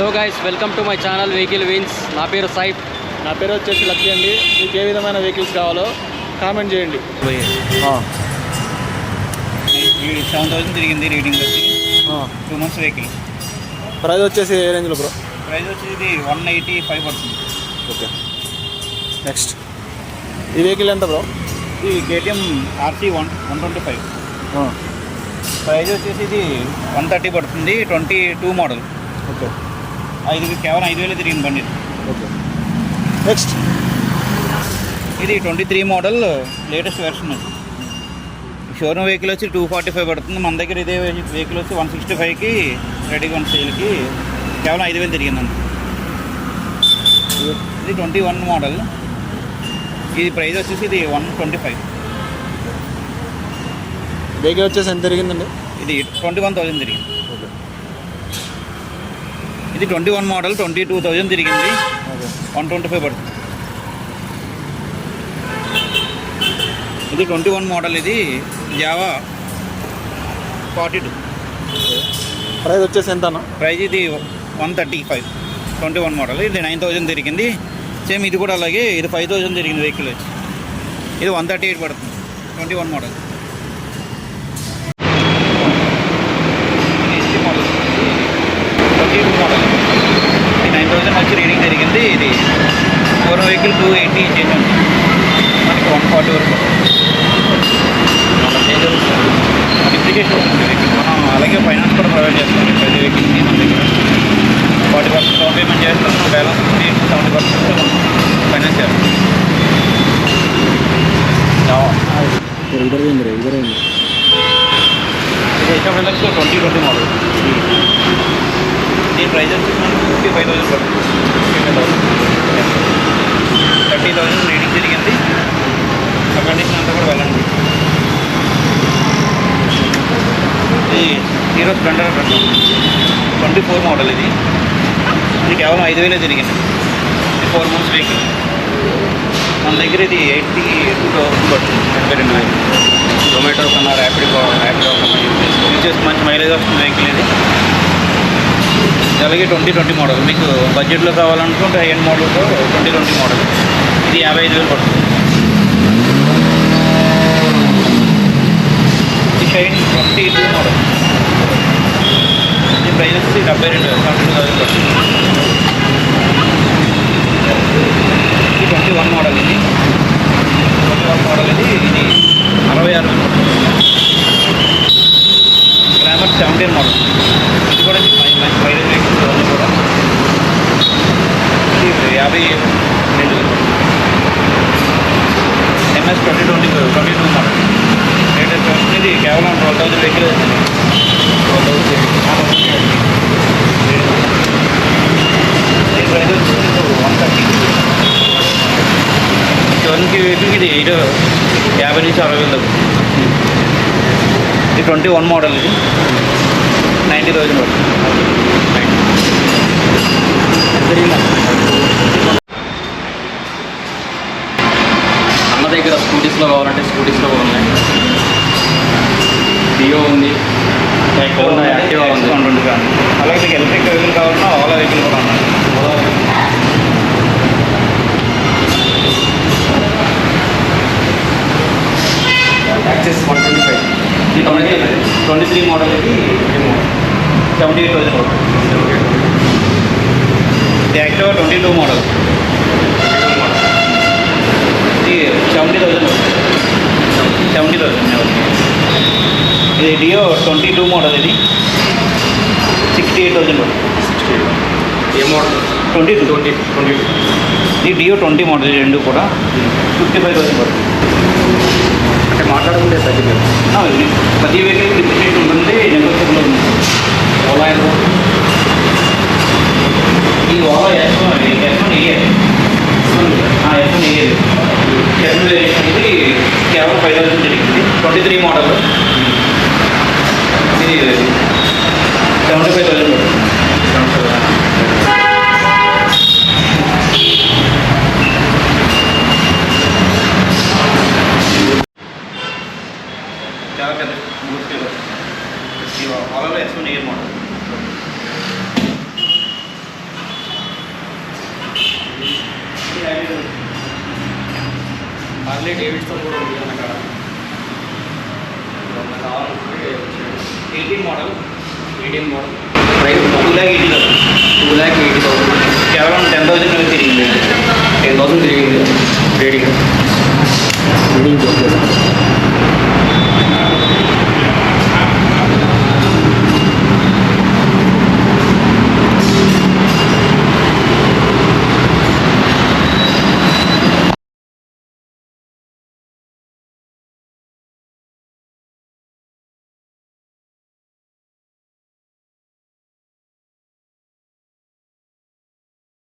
Hello guys, welcome to my channel vehicle wins. నా పేరు సైఫ్. నా పేరు వచ్చేసి లక్కీ అండి. మీకు ఏ విధమైన వెహికల్స్ కావాలో కామెంట్ చేయండి. 7,000 తిరిగింది రీడింగ్ వచ్చి 2 months వెహికల్. ప్రైస్ వచ్చేసి ఏ రేంజ్లో బ్రో? ప్రైస్ వచ్చేది 185 పడుతుంది. ఓకే, నెక్స్ట్ ఈ వెహికల్ ఎంత బ్రో? ఇది KTM RC 125. ప్రైస్ వచ్చేసి ఇది 130 పడుతుంది. 22 మోడల్. ఓకే, కేవలం 5,000 తిరిగింది బండి. ఓకే, నెక్స్ట్ ఇది 23 model latest version. Showroom vehicle వచ్చి 245 పడుతుంది. మన దగ్గర ఇదే వెహికల్ వచ్చి 165కి రెడీగా ఉన్న సేల్కి కేవలం 5,000 తిరిగిందండి. ఇది 21 మోడల్. ఇది ప్రైస్ వచ్చేసి ఇది 125. వెహికల్ వచ్చేసి ఎంత తిరిగిందండి? ఇది 21,000 తిరిగింది. ఓకే, ఇది 21 మోడల్ 22,000 తిరిగింది. ఓకే, 125 పడుతుంది. ఇది 21 మోడల్. ఇది జావా 42. ప్రైస్ వచ్చేసి ఎంత అన్న? ప్రైజ్ ఇది 135. 21 మోడల్. ఇది 9,000 తిరిగింది. సేమ్ ఇది కూడా అలాగే. ఇది 5,000 తిరిగింది వెహికల్ వచ్చి. ఇది 138 పడుతుంది. 21 మోడల్. ఇది మోడల్ 22 మోడల్. ఇది 9,000 వచ్చి రీడింగ్ జరిగింది. ఇది ఫోర్ వెహికల్ 280 చేంజ్ ఉంది. మనకి 140 వరకు అప్లికేషన్ ఉంది వెహికల్. మనం అలాగే ఫైనాన్స్ కూడా ప్రొవైడ్ చేస్తాం. ప్రతి వెహికల్ని మన దగ్గర 40% డౌన్ పేమెంట్ చేస్తాం. బ్యాలెన్స్ 70% మనం ఫైనాన్స్ చేస్తాం. ఇది HFLX 2020 మోడల్. దీని ప్రైస్ వచ్చి మనకు 55,000 పడుతుంది. 30,000 రీడింగ్ జరిగింది. ఆ కండిషన్ అంతా కూడా వెళ్ళండి. ఇది హీరో స్ప్లెండర్ 24 మోడల్. ఇది కేవలం 5,000 తిరిగింది. ఇది 4 months వెహికల్. మన దగ్గర ఇది 82,000 పడుతుంది. 82,000. జొమాటో కన్నా ర్యాపిడో కన్నా యూజ్ చేసి మంచి మైలేజ్ వస్తుంది వెహికల్. ఇది అలాగే 2020 మోడల్. మీకు బడ్జెట్లో కావాలనుకుంటే హై ఎండ్ మోడల్తో 2020 మోడల్. ఇది 55,000 పడుతుంది. ఇది షైన్ 22 మోడల్. ఇది ప్రైస్ వచ్చి 72,000 పడుతుంది. ఇది 21 మోడల్. ఇది 21 మోడల్. ఇది 66,000 పడుతుంది. Glamour 17 model. ఇది కూడా మంచి మైలేజ్ వెహికల్స్ అన్నీ కూడా. ఇది 52,000. MS 22 model latest version. ఇది కేవలం 12,000 వెహికల్ వచ్చింది. 12,000 దీని ప్రైస్ వచ్చి 130. చివరికి వెహికల్కి ఇది 50 నుంచి 60,000 తగ్గుతుంది. ఇది 21 మోడల్. ఇది 90,000 పడుతుంది. అన్న దగ్గర స్కూటీస్లో కావాలంటే స్కూటీస్లో ఉన్నాయి. డియో ఉంది, యాక్టివా ఉంది. అలాగే మీకు ఎలక్ట్రిక్ వెహికల్ కావాలన్నా ఓలా వెహికల్ కూడా ఉన్నాయి. యాక్సెస్ 125. ఇది 23 మోడల్. ఇది 78,000 పడుతుంది. ఇది యాక్టివా 22 మోడల్. ఇది 70,000 పడుతుంది. 70,000. ఇది డియో 22 మోడల్. ఇది 68,000 పడుతుంది. ఏ మోడల్? 22. ఇది డియో 20 మోడల్. ఈ రెండు కూడా 55,000 పడుతుంది. అంటే మాట్లాడుకుంటే తగ్గింది. ప్రతి వెహికల్ డిప్రిషియేట్ ఉంటుంది. నెగోషియబుల్ ఉంది. ఓలా ఎంత? ఈ Ola S1 EA. S1 variation. ఇది కేవలం 5,000 జరిగింది. 23 మోడల్. ఇది 75,000 పడుతుంది. చాలా పెద్ద ఓలాలో S1 EA model. Harley Davidson కూడా ఉంది అన్న కాడ. ఏమన్నా కావాలంటే వచ్చేయండి. 18 మోడల్ 18 మోడల్ ప్రైస్ 2,80,000 2,80,000 కేవలం 10,000 తిరిగింది. 10,000 తిరిగింది రేటింగ్.